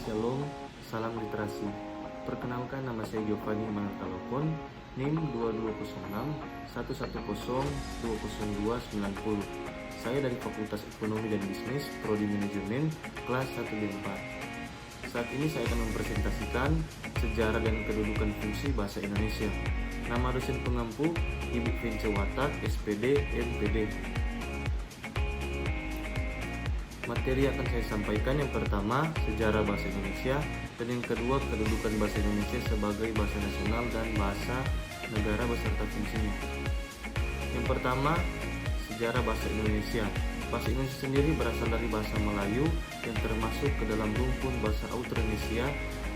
Shalom, salam literasi. Perkenalkan, nama saya Giovanni Mantalopon, NIM 2206110290. Saya dari Fakultas Ekonomi dan Bisnis, Prodi Manajemen, kelas 1B4. Saat ini saya akan mempresentasikan sejarah dan kedudukan fungsi bahasa Indonesia. Nama dosen pengampu Ibu Vince Watak, SPD, MPD. Materi akan saya sampaikan yang pertama, sejarah bahasa Indonesia, dan yang kedua, kedudukan bahasa Indonesia sebagai bahasa nasional dan bahasa negara beserta fungsinya. Yang pertama, sejarah bahasa Indonesia. Bahasa Indonesia sendiri berasal dari bahasa Melayu yang termasuk ke dalam rumpun bahasa Austronesia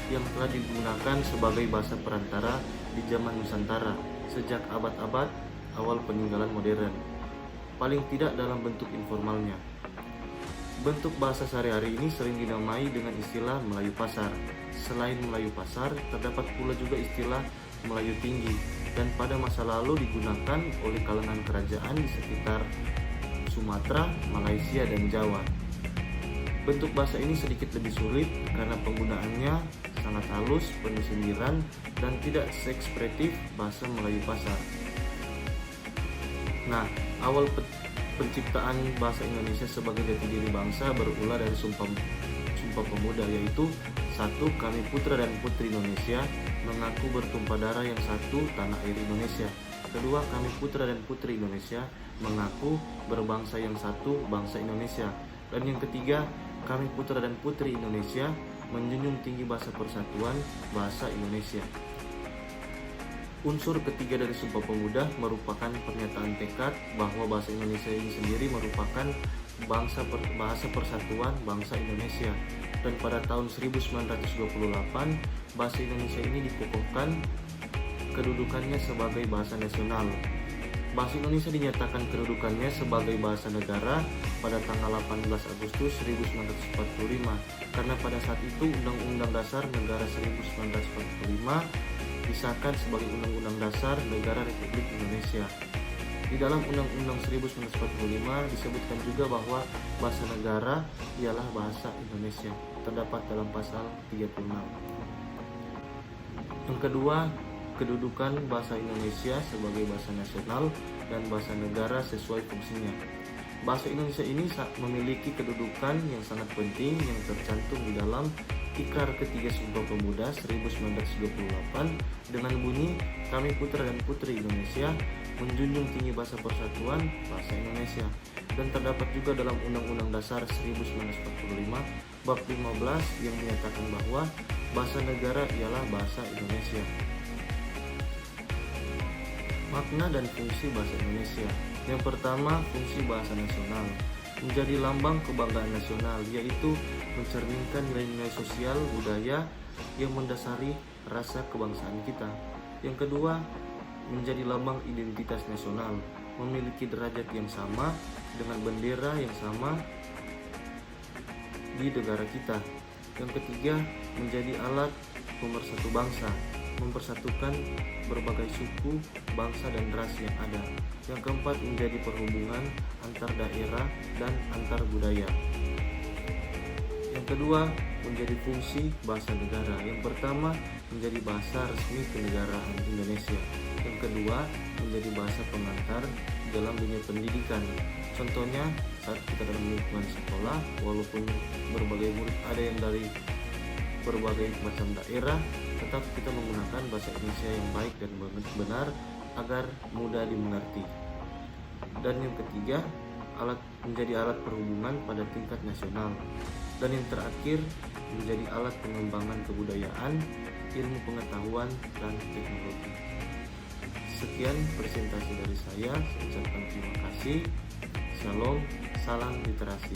yang telah digunakan sebagai bahasa perantara di zaman Nusantara sejak abad-abad awal peninggalan modern, paling tidak dalam bentuk informalnya. Bentuk bahasa sehari-hari ini sering dinamai dengan istilah Melayu Pasar. Selain Melayu Pasar, terdapat pula juga istilah Melayu Tinggi, dan pada masa lalu digunakan oleh kalangan kerajaan di sekitar Sumatera, Malaysia, dan Jawa. Bentuk bahasa ini sedikit lebih sulit karena penggunaannya sangat halus, penuh sindiran, dan tidak seekspresif bahasa Melayu Pasar. Nah, awal penciptaan bahasa Indonesia sebagai jati diri bangsa berulah dari Sumpah Pemuda, yaitu 1. Kami putra dan putri Indonesia mengaku bertumpah darah yang satu, tanah air Indonesia. 2. Kami putra dan putri Indonesia mengaku berbangsa yang satu, bangsa Indonesia. Dan yang ketiga, kami putra dan putri Indonesia menjunjung tinggi bahasa persatuan, bahasa Indonesia. Unsur ketiga dari Sumpah Pemuda merupakan pernyataan tekad bahwa bahasa Indonesia ini sendiri merupakan bahasa persatuan bangsa Indonesia, dan pada tahun 1928 bahasa Indonesia ini dikukuhkan kedudukannya sebagai bahasa nasional. Bahasa Indonesia dinyatakan kedudukannya sebagai bahasa negara pada tanggal 18 Agustus 1945 karena pada saat itu Undang-Undang Dasar Negara 1945 disahkan sebagai Undang-Undang Dasar Negara Republik Indonesia. Di dalam Undang-Undang 1945 disebutkan juga bahwa bahasa negara ialah bahasa Indonesia, terdapat dalam pasal 36. Yang kedua, kedudukan bahasa Indonesia sebagai bahasa nasional dan bahasa negara sesuai fungsinya. Bahasa Indonesia ini memiliki kedudukan yang sangat penting yang tercantum di dalam Ikrar ketiga Sumpah Pemuda 1928 dengan bunyi kami putra dan putri Indonesia menjunjung tinggi bahasa persatuan bahasa Indonesia, dan terdapat juga dalam Undang-Undang Dasar 1945 bab 15 yang menyatakan bahwa bahasa negara ialah bahasa Indonesia. Makna dan fungsi bahasa Indonesia. Yang pertama, fungsi bahasa nasional menjadi lambang kebanggaan nasional, yaitu mencerminkan nilai-nilai sosial budaya yang mendasari rasa kebangsaan kita. Yang kedua, menjadi lambang identitas nasional, memiliki derajat yang sama dengan bendera yang sama di negara kita. Yang ketiga, menjadi alat pemersatu bangsa, mempersatukan berbagai suku, bangsa, dan ras yang ada. Yang keempat, menjadi perhubungan antar daerah dan antar budaya. Yang kedua, menjadi fungsi bahasa negara. Yang pertama, menjadi bahasa resmi kenegaraan Indonesia. Yang kedua, menjadi bahasa pengantar dalam dunia pendidikan. Contohnya, saat kita dalam lingkungan sekolah, walaupun berbagai murid ada yang dari berbagai macam daerah, tetap kita menggunakan bahasa Indonesia yang baik dan benar agar mudah dimengerti. Dan yang ketiga, menjadi alat perhubungan pada tingkat nasional. Dan yang terakhir, menjadi alat pengembangan kebudayaan, ilmu pengetahuan, dan teknologi. Sekian presentasi dari saya ucapkan terima kasih. Shalom, salam literasi.